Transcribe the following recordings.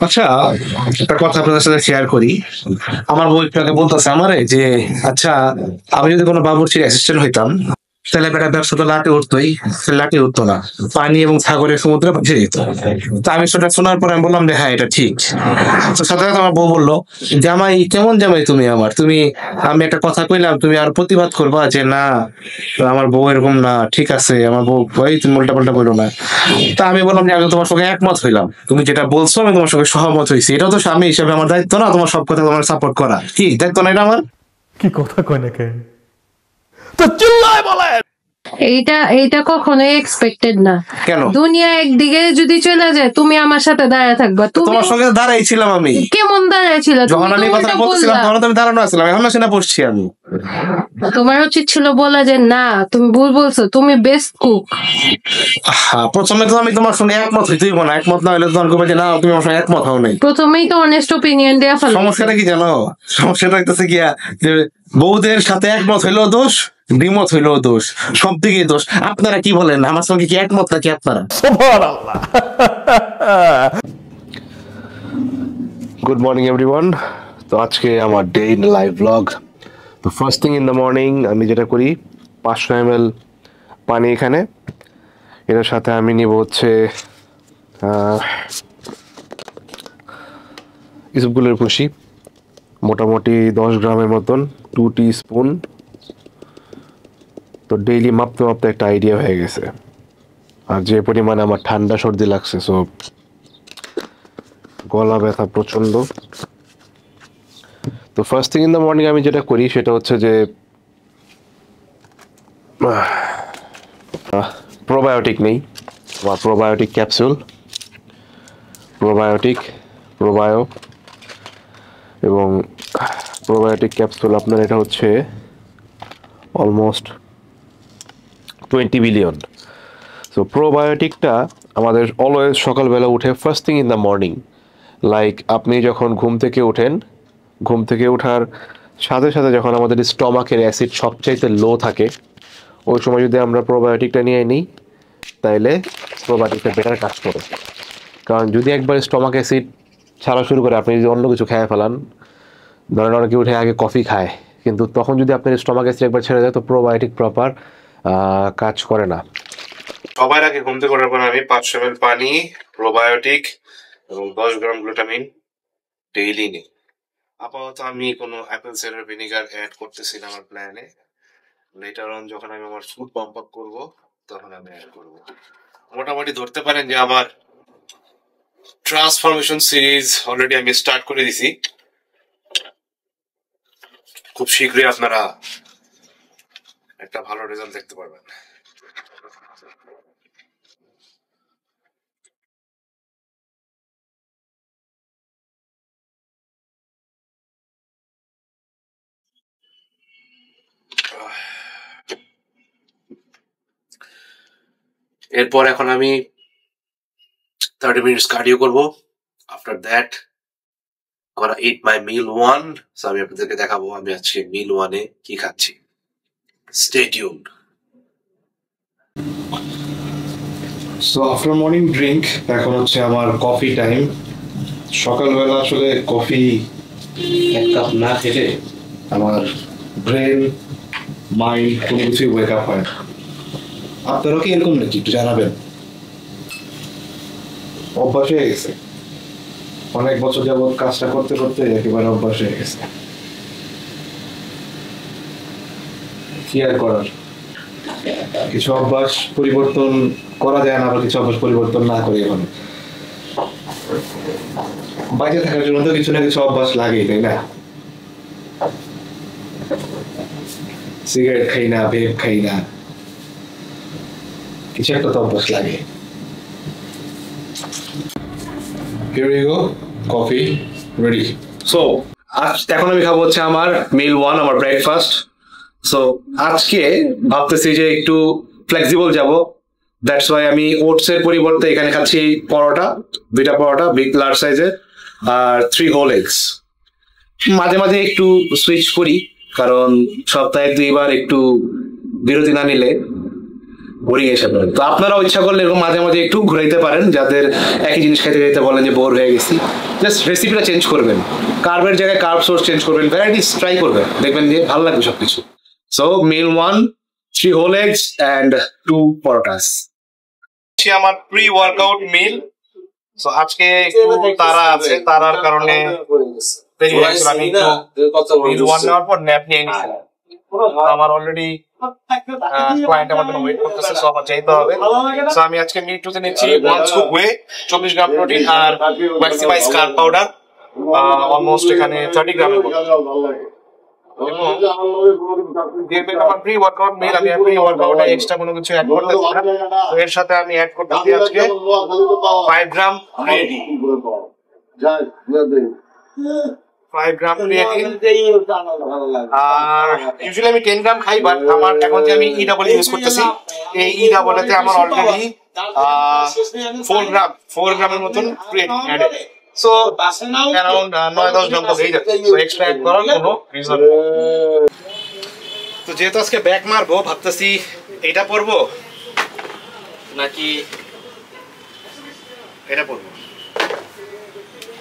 আচ্ছা, একটা কথা আপনাদের সাথে শেয়ার করি। আমার বউ একটু আগে বলতেছে আমারে যে আচ্ছা, আমি যদি কোনো বাবুর্চির অ্যাসিস্ট্যান্ট হইতাম তাহলে বেটা ব্যবসা তো লাটে উঠতোই, লাটে উঠতো না, পানি এবং সাগরের সমুদ্রে ভেসে যেত। তো আমি সেটা শোনার পরে আমি বললাম যে হ্যাঁ, এটা ঠিক। তো সাথে সাথে আমার বউ বললো, জামাই কেমন জামাই তুমি আমার, তুমি আমি একটা কথা কইলাম তুমি আর প্রতিবাদ করবা যে না আমার বউ এরকম না, ঠিক আছে আমার বউ, ভাই তুমি উল্টা পাল্টা বলো না। তা আমি বললাম যে আমি তোমার সঙ্গে একমত হইলাম, তুমি যেটা বলছো আমি তোমার সঙ্গে সহমত হয়েছি, এটাও তো স্বামী হিসেবে আমার দায়িত্ব না তোমার সব কথা তোমার সাপোর্ট করা, কি দায়িত্ব না এটা আমার? কি কথা কয় না কেন তো চিল্লায় বলে। এইটা এইটা কখনোই এক্সপেক্টেড না। কেন? দুনিয়া একদিকে যদি চলে যায় তুমি আমার সাথে দাঁড়ায় থাকবা। তুমি তোমার সঙ্গে দাঁড়াই ছিলাম আমি। কেমন দাঁড়ায় ছিল? যখন আমি কথা বলছিলাম তখন তো আমি দাঁড়ানো আছিলাম, এখন না বসছি আমি। তোমার উচিত ছিল বলা যে না তুমি ভুল বলছো, তুমি বেস্ট কুক। প্রথমে তো আমি তোমার সঙ্গে একমত হইতেই না, একমত না হলে তোমার কবে যে না তুমি আমার সঙ্গে একমত হও নাই। প্রথমেই তো অনেস্ট ওপিনিয়ন দেয়া ফেলো। সমস্যাটা কি জানো? সমস্যাটা হইতেছে গিয়া যে বউদের সাথে একমত হইলেও দোষ, দ্বিমত হইলেও দোষ, সব দিকেই দোষ। আপনারা কি বলেন, আমার সঙ্গে কি একমত নাকি আপনারা? সুবহানাল্লাহ। Good morning everyone. তো আজকে আমার ডে ইন লাইভ ব্লগ। তো first thing in the morning আমি যেটা করি 500 ml পানি এখানে, এটার সাথে আমি নিব হচ্ছে ইসবগুলের খুশি, মোটামুটি 10 গ্রামের মতন, 2 টিস্পুন। তো ডেইলি মাপতে মাপতে একটা আইডিয়া হয়ে গেছে। আর যে পরিমাণে আমার ঠান্ডা সর্দি লাগছে, সো গলা ব্যথা প্রচণ্ড। তো first thing in the morning আমি যেটা করি সেটা হচ্ছে যে প্রোবায়োটিক নেই বা প্রোবায়োটিক ক্যাপসুল, প্রোবায়ো এবং প্রোবায়োটিক ক্যাপসুল আপনার এটা হচ্ছে অলমোস্ট 20 বিলিয়ন। সো প্রোবায়োটিকটা আমাদের অলওয়েজ সকালবেলা উঠে first thing in the morning, like আপনি যখন ঘুম থেকে ওঠেন, ঘুম থেকে ওঠার সাথে সাথে যখন আমাদের স্টমাকের অ্যাসিড সবচাইতে লো থাকে, ওই সময় যদি আমরা প্রোবায়োটিকটা নিয়ে নিই তাইলে প্রোবায়োটিকটা বেটার কাজ করে। কারণ যদি একবার স্টমাক অ্যাসিড ছাড়া শুরু করে, আপনি যদি অন্য কিছু খেয়ে ফেলান, ধরেন অনেকে উঠে আগে কফি খায়, কিন্তু তখন যদি আপনার স্টমাক অ্যাসিড একবার ছেড়ে দেয় তো প্রোবায়োটিক প্রপার কাজ করে না। সবার আগে ঘুম থেকে ওঠার পর আমি 500 ml পানি, প্রোবায়োটিক এবং 10 গ্রাম গ্লুটামিন ডেইলি নিই। আপাতত আমি কোনো অ্যাপেল সাইডার ভিনেগার অ্যাড করতেছি না আমার প্ল্যানে। লেটার অন যখন আমি আমার ফুড পাম্প আপ করবো তখন আমি অ্যাড করবো। মোটামুটি ধরতে পারেন যে আমার ট্রান্সফরমেশন সিরিজ অলরেডি আমি স্টার্ট করে দিছি। খুব শীঘ্রই আপনারা একটা ভালো রেজাল্ট দেখতে পারবেন। এরপর এখন আমি 30 মিনিটস কার্ডিও করবো। আফটার দ্যাট আমরা ইট মাই মিল 1। সো আমি আপনাদেরকে দেখাবো আমি আজকে মিল 1-এ কি খাচ্ছি। Stay tuned. So after morning drink এখন হচ্ছে আমার কফি টাইম। সকালবেলা আসলে কফি এক কাপ না খেলে আমার ব্রেন মাইন্ড কোনো কিছুই ওয়েক আপ হয়। আপনারও কি এরকম নাকি একটু জানাবেন? অভ্যাস হয়ে গেছে, অনেক বছর যাবৎ কাজটা করতে করতে একেবারে অভ্যাস হয়ে গেছে। কি আর করার, কিছু অভ্যাস পরিবর্তন করা যায় না, আবার কিছু অভ্যাস পরিবর্তন না করি। এখন বাইরে থাকার জন্য তো কিছু না কিছু অভ্যাস লাগেই, তাই না? সিগারেট খাই না, ভেপ খাই না, কিছু একটা তো অভ্যাস লাগে। Here we go, coffee ready. So এখন আমি খাবো হচ্ছে আমার মিল 1, আমার ব্রেকফাস্ট। সো আজকে ভাবতেছি যে একটু ফ্লেক্সিবল যাব, দ্যাটস ওয়াই আমি ওটসের পরিবর্তে এখানে খাচ্ছি পরোটা, 2টা পরোটা বিগ লার্জ সাইজের, আর 3 হোল এগস। মাঝে মাঝে একটু সুইচ করি, কারণ সপ্তাহে 2 বার একটু বিরতি না নিলে বোরিং এসে পড়ে। তো আপনারাও ইচ্ছা করলে এরকম মাঝে মাঝে একটু ঘুরাইতে পারেন, যাদের একই জিনিস খেতে খেতে বলেন যে বোর হয়ে গেছি, জাস্ট রেসিপিটা চেঞ্জ করবেন, কার্বের জায়গায় কার্ব সোর্স চেঞ্জ করবেন, ভ্যারাইটিস ট্রাই করবেন, দেখবেন যে ভালো লাগবে সবকিছু। So meal 1, 3 whole eggs and 2 parathas. আমার প্রি ওয়ার্কআউট মিল। সো আজকে একটু তাড়া আছে, তাড়ার কারণে দেরি হয়ে গেছিল। আমি একটু মিল 1 নেওয়ার পর ন্যাপ নিয়ে নিয়েছিলাম। আমার অলরেডি ক্লায়েন্ট আমার জন্য ওয়েট করতেছে, সো আমার যেতে হবে। সো আমি আজকে মিল 2 তে নিচ্ছি 1 স্কুপ ওয়ে, 24 গ্রাম প্রোটিন আর ম্যাক্সিমাইজ কার্ব পাউডার, অলমোস্ট এখানে 30 গ্রামের মতো। আমার প্রি ওয়ার্কআউট মিল, আমি প্রি ওয়ার্কআউটে এক্সট্রা কোনো কিছু অ্যাড করতেছি না। তো এর সাথে আমি অ্যাড করতেছি আজকে 5 গ্রাম ক্রিয়েটিন। 5 গ্রাম ক্রিয়েটিন। আর ইউজুয়ালি আমি 10 গ্রাম খাই, বাট আমার এখন যে আমি ই ডাবল ইউজ করতেছি, এই ই ডাবলতে আমার অলরেডি 4 গ্রামের মতন ক্রিয়েটিন অ্যাডেড। সো অ্যারাউন্ড 9-10 গ্রাম তো হয়ে যাচ্ছে। সো এক্সট্রা অ্যাড করার কোনো রিজন। তো যেহেতু আজকে ব্যাক মারবো, ভাবতেছি এটা পরবো নাকি এটা পরবো।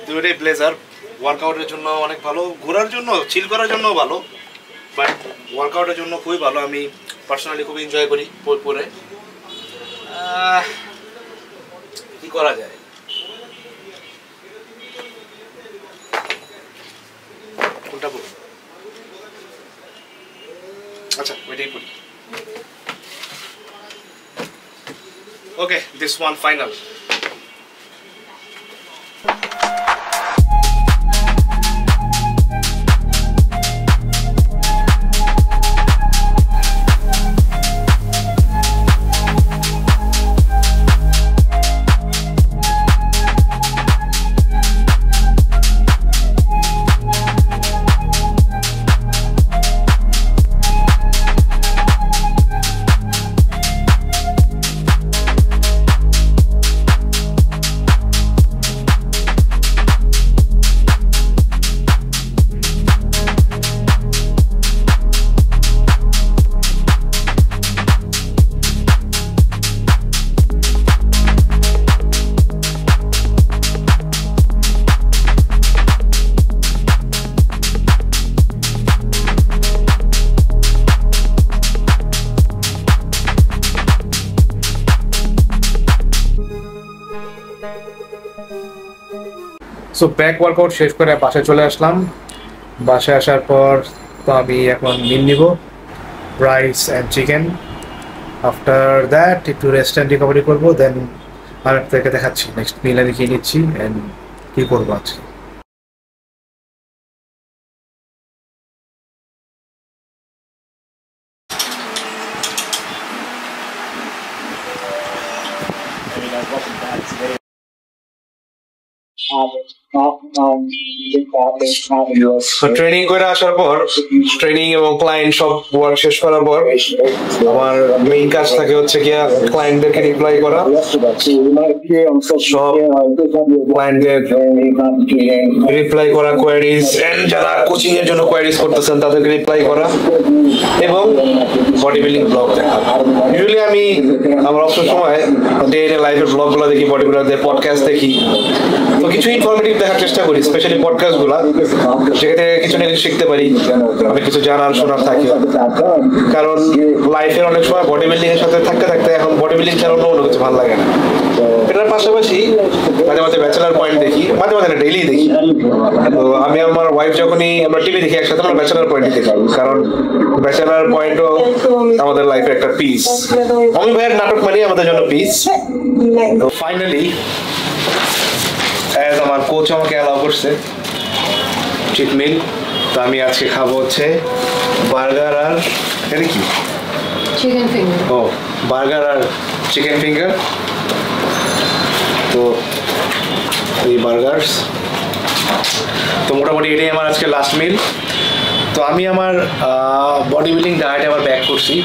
দুটোই ব্লেজার, ওয়ার্কআউটের জন্য অনেক ভালো, ঘোরার জন্য, চিল করার জন্য ভালো, বাট ওয়ার্কআউটের জন্য খুবই ভালো। আমি পার্সোনালি খুব এনজয় করি পরে। কি করা যায়? কোনটা পরবো? আচ্ছা, ওইটাই পড়ি। Okay, this one final. So back workout শেষ করে বাসায় চলে আসলাম। বাসায় আসার পর তো আমি এখন মিল নিব, rice and chicken. After that একটু রেস্ট অ্যান্ড রিকভারি করবো, দেন আমি আপনাদেরকে দেখাচ্ছি নেক্সট মিল আমি খেয়ে নিচ্ছি অ্যান্ড কী করবো আজকে। ট্রেনিং করে আসার পর, ট্রেনিং এবং ক্লায়েন্ট সব ওয়ার্ক শেষ করার পর আমার মেইন কাজ থাকে হচ্ছে কি ক্লায়েন্টদেরকে রিপ্লাই করা, সব ক্লায়েন্টদের রিপ্লাই করা, কোয়ারিজ এন্ড যারা কোচিং এর জন্য কোয়ারিজ করতেছেন তাদেরকে রিপ্লাই করা এবং বডি বিল্ডিং ব্লগ দেখা। ইউজুয়ালি আমি আমার অবসর সময় ডে ইন লাইফের ব্লগগুলো দেখি, বডি বিল্ডারদের পডকাস্ট দেখি, তো কিছু ইনফরমেটিভ দেখার চেষ্টা করি, স্পেশালি পডকাস্টগুলো, সেখান থেকে কিছু না কিছু শিখতে পারি, অনেক কিছু জানার শোনার থাকে। কারণ লাইফের অনেক সময় বডি বিল্ডিং এর সাথে থাকতে থাকতে এখন বডি বিল্ডিং ছাড়া অন্য কিছু ভালো লাগে না। এটার পাশাপাশি মাঝে মাঝে ব্যাচেলার পয়েন্ট দেখি, মাঝে মাঝে ডেইলি দেখি। তো আমি আমার ওয়াইফ যখনই আমরা টিভি দেখি একসাথে, আমরা ব্যাচেলার পয়েন্ট দেখি, কারণ ব্যাচেলার পয়েন্টও আমাদের লাইফের একটা পিস। অমি ভাইয়ের নাটক মানে আমাদের জন্য পিস। তো ফাইনালি অ্যাজ আমার কোচ আমাকে অ্যালাউ করছে চিট মিল, তো আমি আজকে খাবো হচ্ছে বার্গার আর এটা কি চিকেন ফিঙ্গার। ও বার্গার আর চিকেন ফিঙ্গার। তো এই বার্গার্স, তো মোটামুটি এটাই আমার আজকে লাস্ট মিল। তো আমি আমার বডি বিল্ডিং ডায়েটে আবার ব্যাক করছি,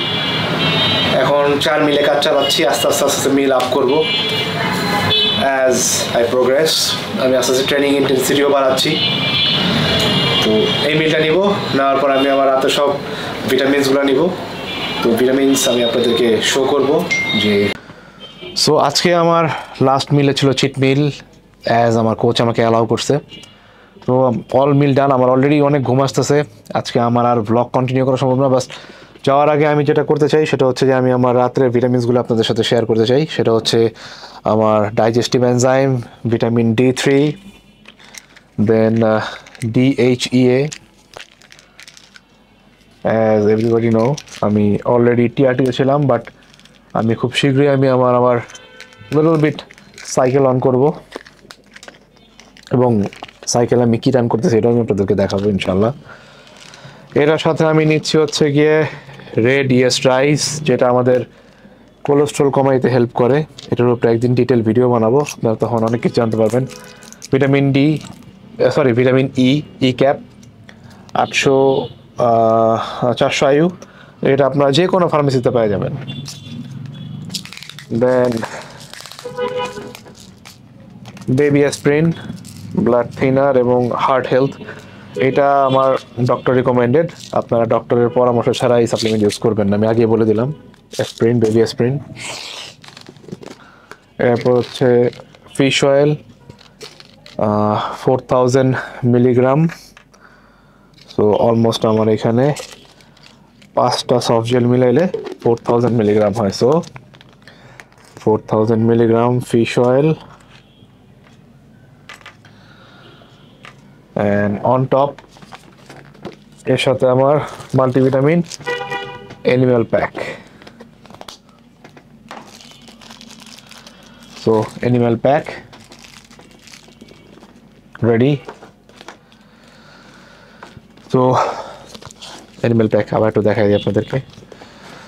এখন 4 মিলে কাজ চালাচ্ছি, আস্তে আস্তে আস্তে মিল আপ করবো অ্যাজ আই প্রোগ্রেস। আমি আস্তে আস্তে ট্রেনিং ইন্টেন্সিটিও বাড়াচ্ছি। তো এই মিলটা নিব, নেওয়ার পর আমি আমার রাতে সব ভিটামিনসগুলো নিব। তো তো ভিটামিনস আমি আপনাদেরকে শো করব যে সো আজকে আমার লাস্ট মিলে ছিল চিট মিল অ্যাজ আমার কোচ আমাকে অ্যালাউ করছে। তো অল মিল ডান, আমার অলরেডি অনেক ঘুম আসতেছে, আজকে আমার আর ব্লগ কন্টিনিউ করা সম্ভব না। বাস যাওয়ার আগে আমি যেটা করতে চাই সেটা হচ্ছে যে আমি আমার রাত্রের ভিটামিনসগুলো আপনাদের সাথে শেয়ার করতে চাই। সেটা হচ্ছে আমার ডাইজেস্টিভ এনজাইম, ভিটামিন D3, দেন DHEA, অ্যাজ এভরিবডি নো আমি অলরেডি টিআরটিতে ছিলাম, বাট আমি খুব শীঘ্রই আমি আমার লিটল বিট সাইকেল অন করব, এবং সাইকেল আমি কী রান করতেছি এটাও আমি আপনাদেরকে দেখাবো ইনশাল্লাহ। এটার সাথে আমি নিচ্ছি হচ্ছে গিয়ে রেড ইয়েস্ট রাইস, যেটা আমাদের কোলেস্ট্রল কমাইতে হেল্প করে। এটার উপরে একদিন ডিটেল ভিডিও বানাবো, আপনারা তখন অনেক কিছু জানতে পারবেন। Vitamin vitamin E cap 400 IU, এটা আপনারা যে কোনো ফার্মেসিতে পেয়ে যাবেন। দেন বেবি অ্যাসপ্রিন, ব্লাড থিনার এবং হার্ট হেলথ, এটা আমার ডক্টর রিকমেন্ডেড, আপনারা ডক্টরের পরামর্শ ছাড়া এই সাপ্লিমেন্ট ইউজ করবেন না, আমি আগে বলে দিলাম। Aspirin, baby aspirin. এরপর হচ্ছে fish oil 4000 milligram. So almost আমার এখানে 5টা সফট জেল মিলাইলে 4000 মিলিগ্রাম হয়। So 4000 milligram fish oil, and on top এর সাথে আমার multivitamin animal pack. So animal pack ready. তো অ্যানিম্যাল প্যাক আবার একটু দেখাই দিই আপনাদেরকে।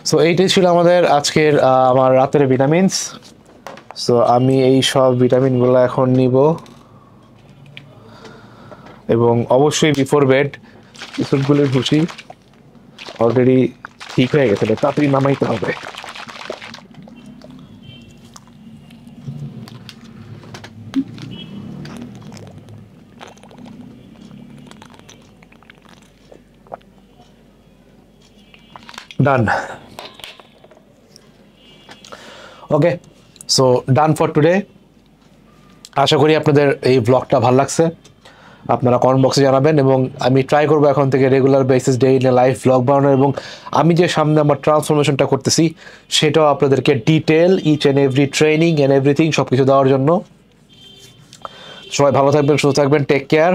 সো এইটাই ছিল আমাদের আজকের আমার রাতের ভিটামিনস। সো আমি এই সব ভিটামিনগুলো এখন নিব, এবং অবশ্যই বিফোর বেড ওষুধগুলোর ভুসি অলরেডি ঠিক হয়ে গেছে, তাড়াতাড়ি নামাইতে হবে। ডান। ওকে, সো ডান ফর টুডে। আশা করি আপনাদের এই ব্লগটা ভালো লাগছে, আপনারা কমেন্ট বক্সে জানাবেন, এবং আমি ট্রাই করবো এখন থেকে regular basis day in live blog বানানোর, এবং আমি যে সামনে আমার ট্রান্সফরমেশনটা করতেছি সেটাও আপনাদেরকে detail each and every training and everything সব কিছু দেওয়ার জন্য। সবাই ভালো থাকবেন, সুস্থ থাকবেন, টেক কেয়ার।